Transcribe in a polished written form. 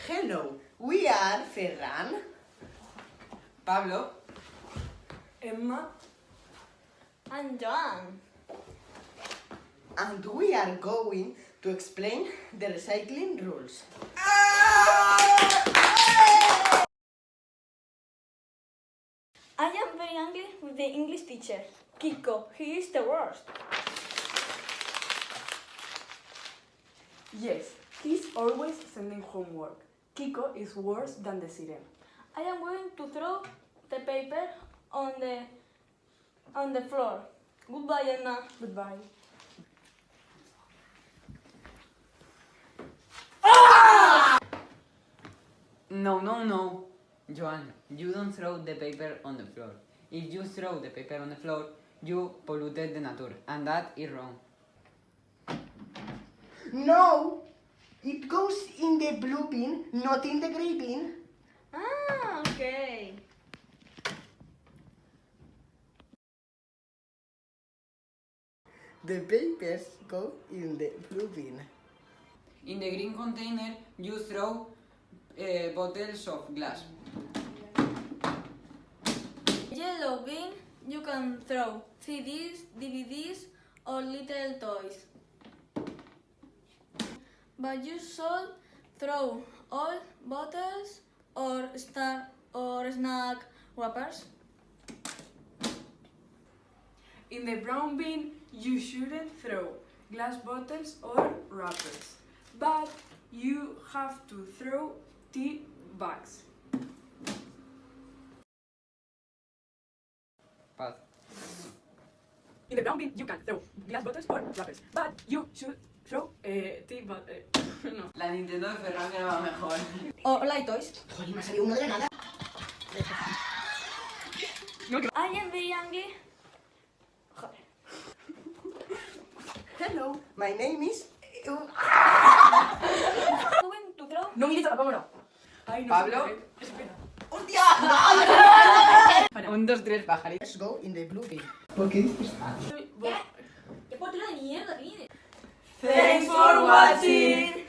Hello, we are Ferran, Pablo, Emma, and Joan. and we are going to explain the recycling rules. I am very angry with the English teacher. Kiko, he is the worst. yes, he's always sending homework. Kiko is worse than the siren. I am going to throw the paper on the floor. Goodbye, Anna. Goodbye. No. Joan, you don't throw the paper on the floor. If you throw the paper on the floor, you polluted the nature, and that is wrong. No, it goes in the blue bin, not in the grey bin. Ah, okay. The papers go in the blue bin. In the green container, you throw bottles of glass. Yellow bin, you can throw CDs, DVDs, or little toys. But you should throw all bottles or snack wrappers. In the brown bin, you shouldn't throw glass bottles or wrappers, but you have to throw tea bags. Paz. In the brown bin, you can throw glass bottles or wrappers, but you should throw tea bottles. No. La Nintendo de Ferran que va mejor. Or light toys. Joder, me ha salido uno de la nada. I am very angry. Hello, my name is... Going to throw. No mires a la cámara. Ay, no. Pablo. Espera. ¡Hostia! 1, 2, 3, pajaritos. Let's go in the blue bin. ¿Por qué dices? ¿Qué portero de mierda que viene? Thanks for watching.